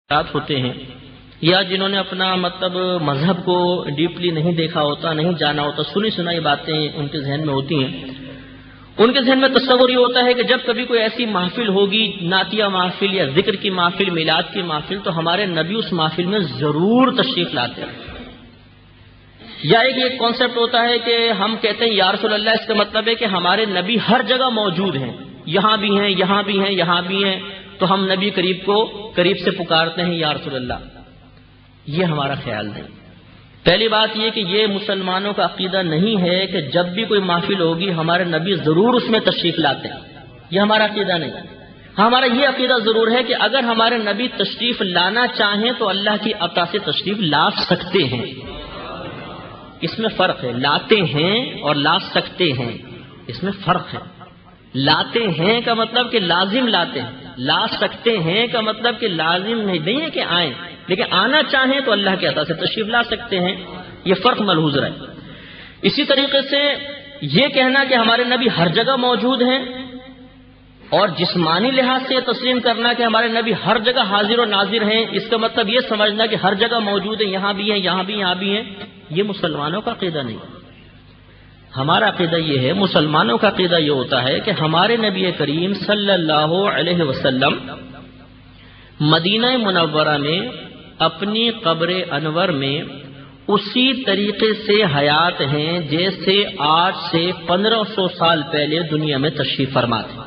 ہوتے ہیں یا جنہوں نے اپنا مطلب مذہب کو ڈیپلی نہیں دیکھا ہوتا، نہیں جانا ہوتا، سنی سنائی باتیں ان کے ذہن میں ہوتی ہیں، ان کے ذہن میں تصور یہ ہوتا ہے کہ جب کبھی کوئی ایسی محفل ہوگی، نعتیہ محفل یا ذکر کی محفل، میلاد کی محفل، تو ہمارے نبی اس محفل میں ضرور تشریف لاتے ہیں۔ یا ایک کانسیپٹ ہوتا ہے کہ ہم کہتے ہیں یا رسول اللہ، اس کا مطلب ہے کہ ہمارے نبی ہر جگہ موجود ہیں، یہاں بھی ہیں، یہاں بھی ہیں، یہاں بھی ہیں، تو ہم نبی قریب سے پکارتے ہیں یا رسول اللہ۔ یہ ہمارا خیال نہیں۔ پہلی بات یہ کہ یہ مسلمانوں کا عقیدہ نہیں ہے کہ جب بھی کوئی محفل ہوگی ہمارے نبی ضرور اس میں تشریف لاتے ہیں، یہ ہمارا عقیدہ نہیں۔ ہمارا یہ عقیدہ ضرور ہے کہ اگر ہمارے نبی تشریف لانا چاہیں تو اللہ کی عطا سے تشریف لا سکتے ہیں۔ اس میں فرق ہے، لاتے ہیں اور لا سکتے ہیں، اس میں فرق ہے۔ لاتے ہیں کا مطلب کہ لازم لاتے ہیں، لا سکتے ہیں کا مطلب کہ لازم نہیں ہے کہ آئیں، لیکن آنا چاہیں تو اللہ کے عطا سے تشریف لا سکتے ہیں۔ یہ فرق ملحوظ ہے۔ اسی طریقے سے یہ کہنا کہ ہمارے نبی ہر جگہ موجود ہیں اور جسمانی لحاظ سے تسلیم کرنا کہ ہمارے نبی ہر جگہ حاضر و ناظر ہیں، اس کا مطلب یہ سمجھنا کہ ہر جگہ موجود ہیں، یہاں بھی ہیں، یہاں بھی، یہاں بھی ہیں، یہ مسلمانوں کا عقیدہ نہیں۔ ہمارا عقیدہ یہ ہے، مسلمانوں کا عقیدہ یہ ہوتا ہے کہ ہمارے نبی کریم صلی اللہ علیہ وسلم مدینہ منورہ میں اپنی قبر انور میں اسی طریقے سے حیات ہیں جیسے آج سے 1500 سال پہلے دنیا میں تشریف فرما تھے۔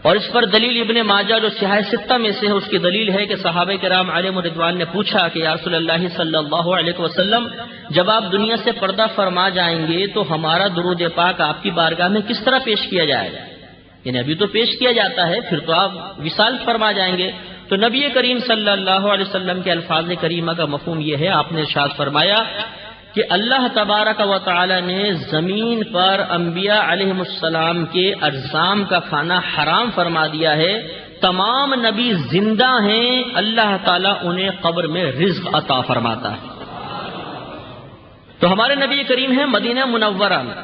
اور اس پر دلیل ابن ماجہ جو صحاح ستہ میں سے ہے، اس کی دلیل ہے کہ صحابہ کرام علیہم رضوان نے پوچھا کہ یا رسول اللہ صلی اللہ علیہ وسلم، جب آپ دنیا سے پردہ فرما جائیں گے تو ہمارا درود پاک آپ کی بارگاہ میں کس طرح پیش کیا جائے گا؟ یعنی ابھی تو پیش کیا جاتا ہے، پھر تو آپ وصال فرما جائیں گے۔ تو نبی کریم صلی اللہ علیہ وسلم کے الفاظ کریمہ کا مفہوم یہ ہے، آپ نے ارشاد فرمایا کہ اللہ تبارک و تعالی نے زمین پر انبیاء علیہم السلام کے اجسام کا کھانا حرام فرما دیا ہے۔ تمام نبی زندہ ہیں، اللہ تعالیٰ انہیں قبر میں رزق عطا فرماتا ہے۔ تو ہمارے نبی کریم ہیں مدینہ منورہ میں،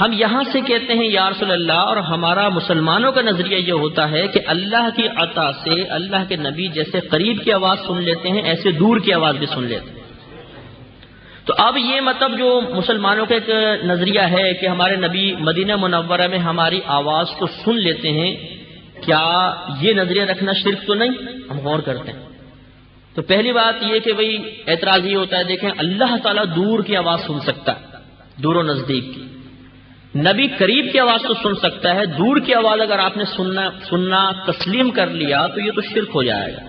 ہم یہاں سے کہتے ہیں یا رسول اللہ، اور ہمارا مسلمانوں کا نظریہ یہ ہوتا ہے کہ اللہ کی عطا سے اللہ کے نبی جیسے قریب کی آواز سن لیتے ہیں، ایسے دور کی آواز بھی سن لیتے ہیں۔ تو اب یہ مطلب جو مسلمانوں کا ایک نظریہ ہے کہ ہمارے نبی مدینہ منورہ میں ہماری آواز کو سن لیتے ہیں، کیا یہ نظریہ رکھنا شرک تو نہیں؟ ہم غور کرتے ہیں۔ تو پہلی بات یہ کہ بھئی اعتراض یہ ہوتا ہے، دیکھیں اللہ تعالیٰ دور کی آواز سن سکتا ہے، دور و نزدیک کی، نبی قریب کی آواز تو سن سکتا ہے، دور کی آواز اگر آپ نے سننا تسلیم کر لیا تو یہ تو شرک ہو جائے گا۔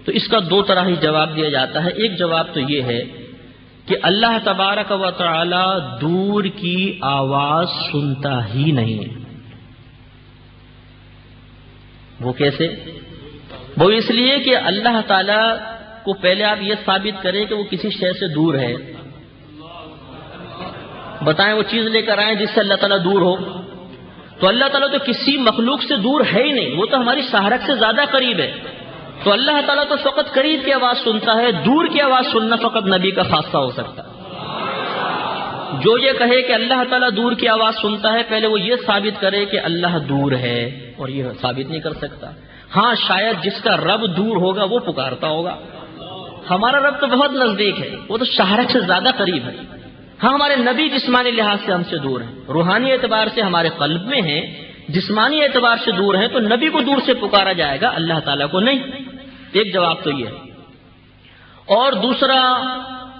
تو اس کا دو طرح ہی جواب دیا جاتا ہے۔ ایک جواب تو یہ ہے کہ اللہ تبارک و تعالی دور کی آواز سنتا ہی نہیں ہے۔ وہ کیسے؟ وہ اس لیے کہ اللہ تعالی کو پہلے آپ یہ ثابت کریں کہ وہ کسی شے سے دور ہے، بتائیں وہ چیز لے کر آئیں جس سے اللہ تعالیٰ دور ہو۔ تو اللہ تعالیٰ تو کسی مخلوق سے دور ہے ہی نہیں، وہ تو ہماری شہرت سے زیادہ قریب ہے۔ تو اللہ تعالیٰ تو فقط قریب کی آواز سنتا ہے، دور کی آواز سننا فقط نبی کا خاصہ ہو سکتا ہے۔ جو یہ کہے کہ اللہ تعالیٰ دور کی آواز سنتا ہے، پہلے وہ یہ ثابت کرے کہ اللہ دور ہے، اور یہ ثابت نہیں کر سکتا۔ ہاں شاید جس کا رب دور ہوگا وہ پکارتا ہوگا، ہمارا رب تو بہت نزدیک ہے، وہ تو شہرت سے زیادہ قریب ہے۔ ہاں ہمارے نبی جسمانی لحاظ سے ہم سے دور ہیں، روحانی اعتبار سے ہمارے قلب میں ہیں، جسمانی اعتبار سے دور ہیں، تو نبی کو دور سے پکارا جائے گا، اللہ تعالیٰ کو نہیں۔ ایک جواب تو یہ ہے۔ اور دوسرا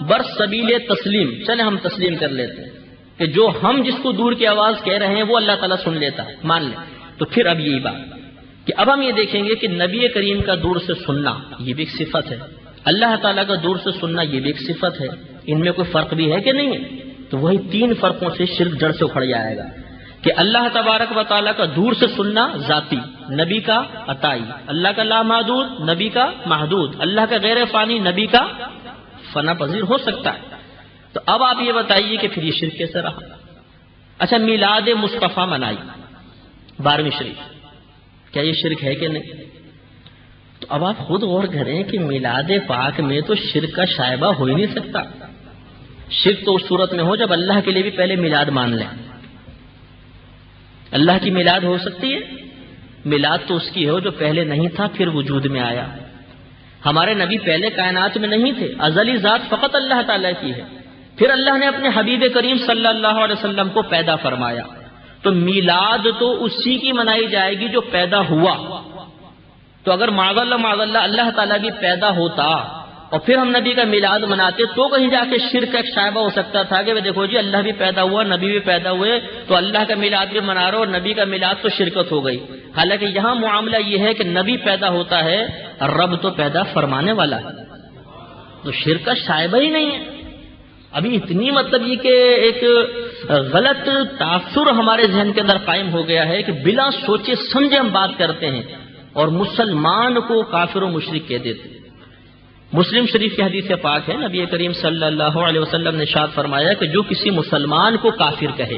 برسبیل تسلیم، چلے ہم تسلیم کر لیتے ہیں کہ جو ہم جس کو دور کی آواز کہہ رہے ہیں وہ اللہ تعالیٰ سن لیتا ہے، مان لیں۔ تو پھر اب یہی بات کہ اب ہم یہ دیکھیں گے کہ نبی کریم کا دور سے سننا یہ بھی ایک صفت ہے، اللہ تعالیٰ کا دور سے سننا یہ بھی ایک صفت ہے، ان میں کوئی فرق بھی ہے کہ نہیں ہے؟ تو وہی تین فرقوں سے شرک جڑ سے اکھڑ جائے گا کہ اللہ تبارک و تعالیٰ کا دور سے سننا ذاتی، نبی کا عطائی، اللہ کا لامحدود، نبی کا محدود، اللہ کا غیر فانی، نبی کا فنا پذیر ہو سکتا ہے۔ تو اب آپ یہ بتائیے کہ پھر یہ شرک کیسے رہا؟ اچھا، میلاد مصطفیٰ منائی 12ویں شریف، کیا یہ شرک ہے کہ نہیں؟ تو اب آپ خود غور کریں کہ میلاد پاک میں تو شرک کا شائبہ ہو ہی نہیں سکتا۔ شرک تو اس صورت میں ہو جب اللہ کے لیے بھی پہلے میلاد مان لیں۔ اللہ کی میلاد ہو سکتی ہے؟ میلاد تو اس کی ہے جو پہلے نہیں تھا پھر وجود میں آیا. ہمارے نبی پہلے کائنات میں نہیں تھے، ازلی ذات فقط اللہ تعالیٰ کی ہے. پھر اللہ نے اپنے حبیب کریم صلی اللہ علیہ وسلم کو پیدا فرمایا. تو میلاد تو اسی کی منائی جائے گی جو پیدا ہوا. تو اگر معاذ اللہ اللہ تعالیٰ بھی پیدا ہوتا اور پھر ہم نبی کا میلاد مناتے تو کہیں جا کے شرک ایک شائبہ ہو سکتا تھا کہ دیکھو جی اللہ بھی پیدا ہوا، نبی بھی پیدا ہوئے، تو اللہ کا میلاد بھی منا رہے اور نبی کا میلاد تو شرکت ہو گئی. حالانکہ یہاں معاملہ یہ ہے کہ نبی پیدا ہوتا ہے، رب تو پیدا فرمانے والا ہے، تو شرک کا شائبہ ہی نہیں ہے. ابھی اتنی مطلب یہ کہ ایک غلط تاثر ہمارے ذہن کے اندر قائم ہو گیا ہے کہ بلا سوچے سمجھے ہم بات کرتے ہیں اور مسلمان کو کافر و مشرک کہہ دیتے. مسلم شریف کی حدیث پاک ہے، نبی کریم صلی اللہ علیہ وسلم نے ارشاد فرمایا کہ جو کسی مسلمان کو کافر کہے